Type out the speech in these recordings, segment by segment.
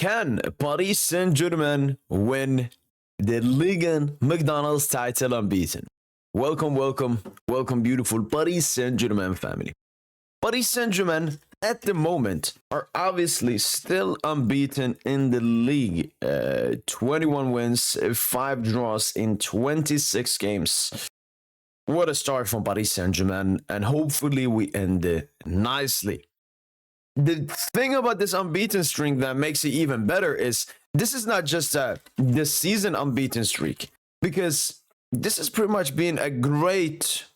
Can Paris Saint Germain win the Ligue 1 McDonald's title unbeaten? Welcome, welcome, welcome, beautiful Paris Saint Germain family. Paris Saint Germain at the moment are obviously still unbeaten in the league. 21 wins, 5 draws in 26 games. What a start from Paris Saint Germain, and hopefully we end it nicely. The thing about this unbeaten streak that makes it even better is this is not just a this season unbeaten streak, because this has pretty much been a great,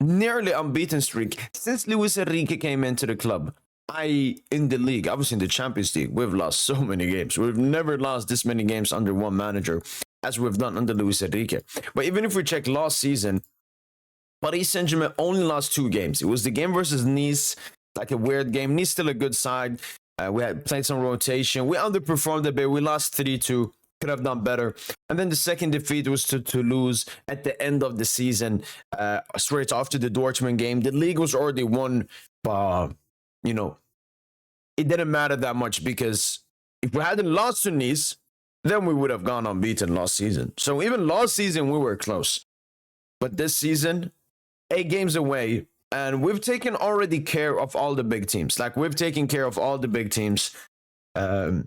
nearly unbeaten streak since Luis Enrique came into the club. In the league, obviously in the Champions League, we've lost so many games. We've never lost this many games under one manager as we've done under Luis Enrique. But even if we check last season, Paris Saint Germain only lost 2 games. It was the game versus Nice, like a weird game. Nice still a good side. We had played some rotation. We underperformed a bit. We lost 3-2. Could have done better. And then the second defeat was to Toulouse at the end of the season, straight after the Dortmund game. The league was already won, but it didn't matter that much, because if we hadn't lost to Nice, then we would have gone unbeaten last season. So even last season, we were close. But this season, 8 games away, and we've taken already care of all the big teams. Like, we've taken care of all the big teams. We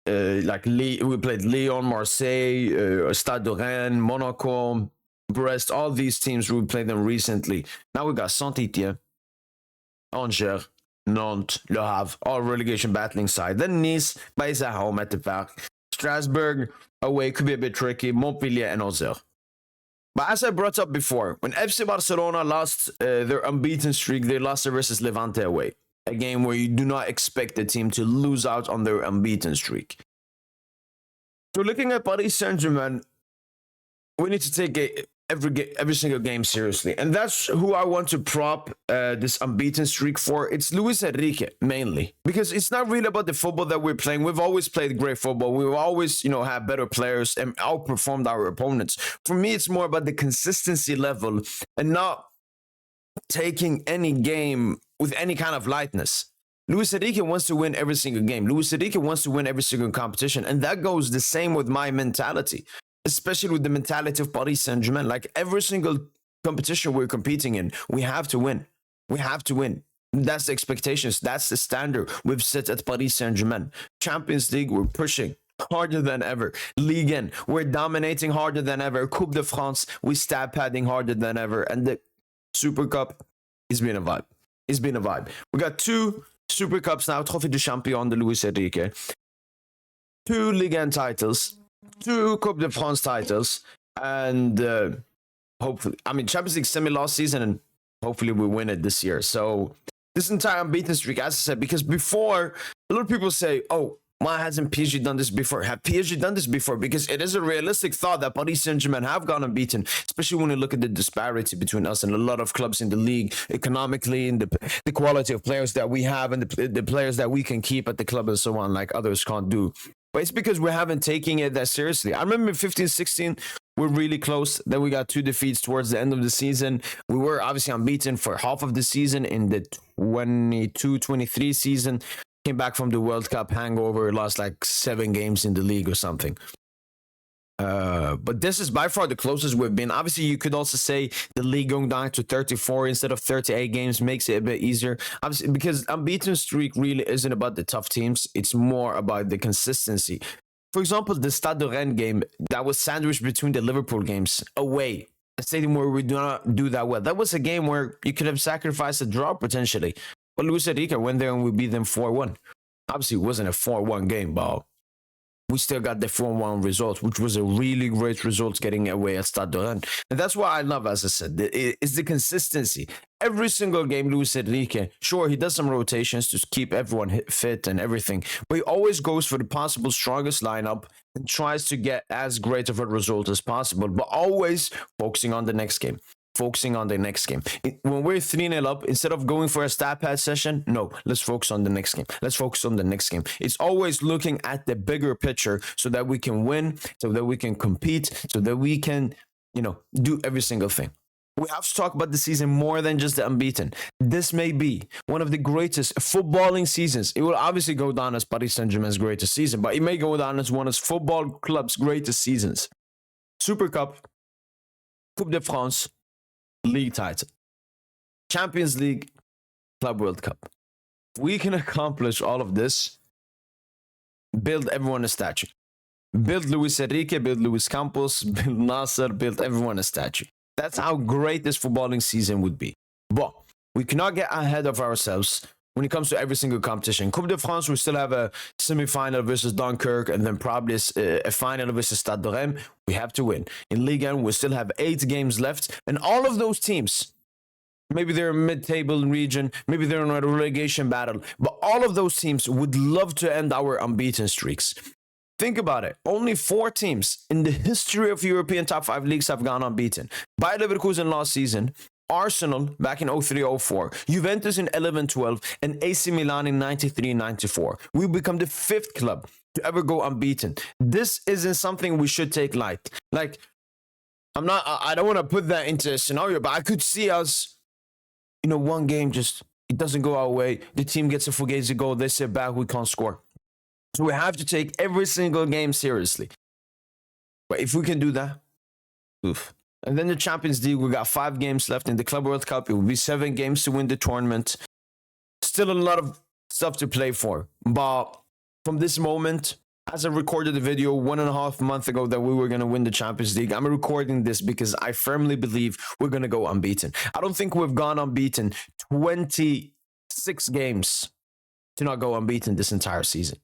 played Lyon, Marseille, Stade de Rennes, Monaco, Brest, all these teams, we played them recently. Now we got Saint-Étienne, Angers, Nantes, Le Havre, all relegation battling side. Then Nice, plays at home at the Parc. Strasbourg, away, could be a bit tricky. Montpellier and Auxerre. But as I brought up before, when FC Barcelona lost their unbeaten streak, they lost it versus Levante away. A game where you do not expect the team to lose out on their unbeaten streak. So looking at Paris Saint-Germain, we need to take every single game seriously. And that's who I want to prop this unbeaten streak for. It's Luis Enrique, mainly. Because it's not really about the football that we're playing. We've always played great football. We've always, had better players and outperformed our opponents. For me, it's more about the consistency level and not taking any game with any kind of lightness. Luis Enrique wants to win every single game. Luis Enrique wants to win every single competition. And that goes the same with my mentality. Especially with the mentality of Paris Saint Germain. Like, every single competition we're competing in, we have to win. We have to win. That's the expectations. That's the standard we've set at Paris Saint Germain. Champions League, we're pushing harder than ever. Ligue 1, we're dominating harder than ever. Coupe de France, we stab padding harder than ever. And the Super Cup, it's been a vibe. It's been a vibe. We got 2 Super Cups now. Trophée de Champion de Luis Enrique. 2 Ligue 1 titles. 2 Coupe de France titles, and hopefully, Champions League semi last season, and hopefully we win it this year. So this entire unbeaten streak, as I said, because before, a lot of people say, oh, why hasn't PSG done this before? Have PSG done this before? Because it is a realistic thought that Paris Saint-Germain have gone unbeaten, especially when you look at the disparity between us and a lot of clubs in the league, economically, and the quality of players that we have, and the players that we can keep at the club and so on, like others can't do. But it's because we haven't taken it that seriously. I remember 15-16, we're really close. Then we got 2 defeats towards the end of the season. We were obviously unbeaten for half of the season in the 22-23 season. Came back from the World Cup hangover, lost like 7 games in the league or something. But this is by far the closest we've been. Obviously, you could also say the league going down to 34 instead of 38 games makes it a bit easier. Obviously, because unbeaten streak really isn't about the tough teams. It's more about the consistency. For example, the Stade de Rennes game that was sandwiched between the Liverpool games away, a stadium where we do not do that well. That was a game where you could have sacrificed a draw potentially. But Luis Enrique went there and we beat them 4-1. Obviously, it wasn't a 4-1 game, but we still got the 4-1 result, which was a really great result getting away at Stade de Rennes. And that's what I love, as I said, it's the consistency. Every single game, Luis Enrique, sure, he does some rotations to keep everyone fit and everything, but he always goes for the possible strongest lineup and tries to get as great of a result as possible, but always focusing on the next game. Focusing on the next game. When we're 3-0 up, instead of going for a stat pad session, no, let's focus on the next game. Let's focus on the next game. It's always looking at the bigger picture so that we can win, so that we can compete, so that we can, do every single thing. We have to talk about the season more than just the unbeaten. This may be one of the greatest footballing seasons. It will obviously go down as Paris Saint Germain's greatest season, but it may go down as one of football club's greatest seasons. Super Cup, Coupe de France, league title, Champions League, Club World Cup. If we can accomplish all of this, build everyone a statue. Build Luis Enrique, build Luis Campos, build Nasser, build everyone a statue. That's how great this footballing season would be. But we cannot get ahead of ourselves when it comes to every single competition. Coupe de France, we still have a semi-final versus Dunkirk, and then probably a final versus Stade de Reims. We have to win. In Ligue 1, we still have 8 games left, and all of those teams, maybe they're a mid-table region, maybe they're in a relegation battle, but all of those teams would love to end our unbeaten streaks. Think about it. Only 4 teams in the history of European top 5 leagues have gone unbeaten. Bayer Leverkusen last season, Arsenal back in 03-04, Juventus in 11-12, and AC Milan in 93-94. We become the 5th club to ever go unbeaten. This isn't something we should take light. Like, I don't want to put that into a scenario, but I could see us, one game just, it doesn't go our way. The team gets a Fugazi goal, they sit back, we can't score. So we have to take every single game seriously. But if we can do that, oof. And then the Champions League, we got 5 games left. In the Club World Cup, it will be 7 games to win the tournament. Still a lot of stuff to play for. But from this moment, as I recorded the video 1.5 months ago that we were going to win the Champions League, I'm recording this because I firmly believe we're going to go unbeaten. I don't think we've gone unbeaten 26 games to not go unbeaten this entire season.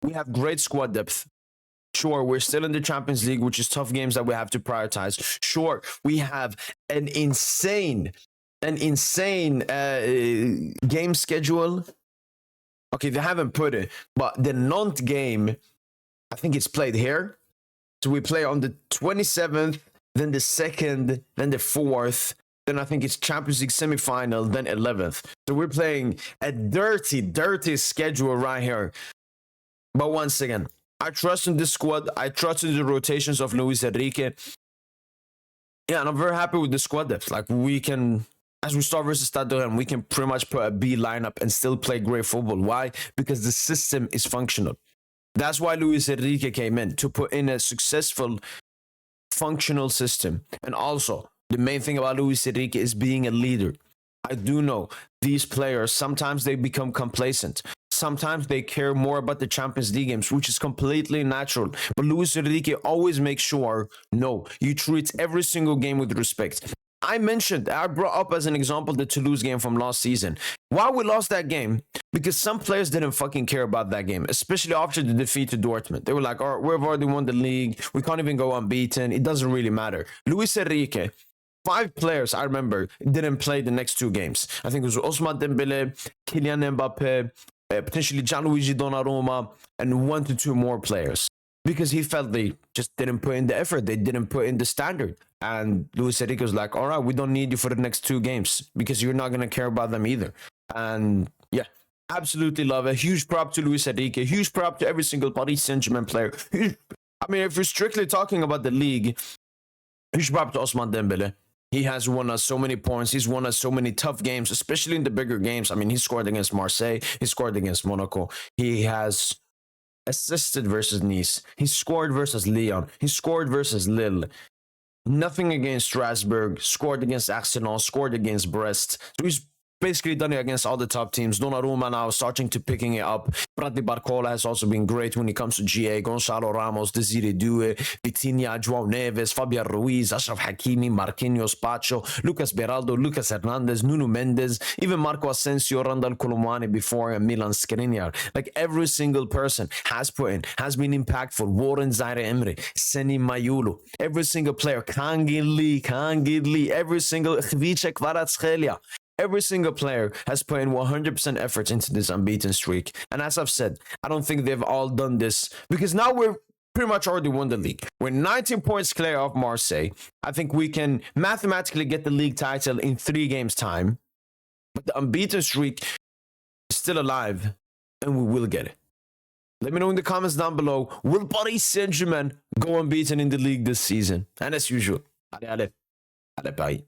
We have great squad depth. Sure, we're still in the Champions League, which is tough games that we have to prioritize. Sure, we have an insane game schedule. Okay, they haven't put it, but the Nantes game, I think it's played here. So we play on the 27th, then the 2nd, then the 4th. Then I think it's Champions League semi-final, then 11th. So we're playing a dirty schedule right here. But once again, I trust in this squad. I trust in the rotations of Luis Enrique. Yeah, and I'm very happy with the squad depth. Like, we can, as we start versus Stade de Reims, we can pretty much put a B lineup and still play great football. Why? Because the system is functional. That's why Luis Enrique came in, to put in a successful, functional system. And also, the main thing about Luis Enrique is being a leader. I do know these players, sometimes they become complacent. Sometimes they care more about the Champions League games, which is completely natural. But Luis Enrique always makes sure, no, you treat every single game with respect. I brought up as an example the Toulouse game from last season. Why we lost that game? Because some players didn't fucking care about that game, especially after the defeat to Dortmund. They were like, oh, we've already won the league. We can't even go unbeaten. It doesn't really matter. Luis Enrique, 5 players, I remember, didn't play the next 2 games. I think it was Ousmane Dembele, Kylian Mbappe, potentially Gianluigi Donnarumma, and 1 to 2 more players. Because he felt they just didn't put in the effort. They didn't put in the standard. And Luis Enrique was like, all right, we don't need you for the next 2 games because you're not going to care about them either. And yeah, absolutely love it. Huge prop to Luis Enrique. Huge prop to every single Paris Saint Germain player. I mean, if we're strictly talking about the league, huge prop to Ousmane Dembele. He has won us so many points. He's won us so many tough games, especially in the bigger games. I mean, he scored against Marseille. He scored against Monaco. He has assisted versus Nice. He scored versus Lyon. He scored versus Lille. Nothing against Strasbourg. Scored against Arsenal. Scored against Brest. So he's basically done it against all the top teams. Donnarumma now starting to picking it up. Bradley Barcola has also been great when it comes to GA. Gonçalo Ramos, Desiree Doué, Vitinha, João Neves, Fabian Ruiz, Achraf Hakimi, Marquinhos, Pacho, Lucas Beraldo, Lucas Hernandez, Nuno Mendes, even Marco Asensio, Randal Colomwani before, and Milan Skriniar. Like, every single person has been impactful. Warren Zaire-Emery, Seni Mayulu, every single player, Kangin Lee, every single Khvicha Kvaratskhelia. Every single player has put in 100% effort into this unbeaten streak. And as I've said, I don't think they've all done this because now we're pretty much already won the league. We're 19 points clear of Marseille. I think we can mathematically get the league title in 3 games' time. But the unbeaten streak is still alive and we will get it. Let me know in the comments down below, will Paris Saint Germain go unbeaten in the league this season? And as usual, allez, bye.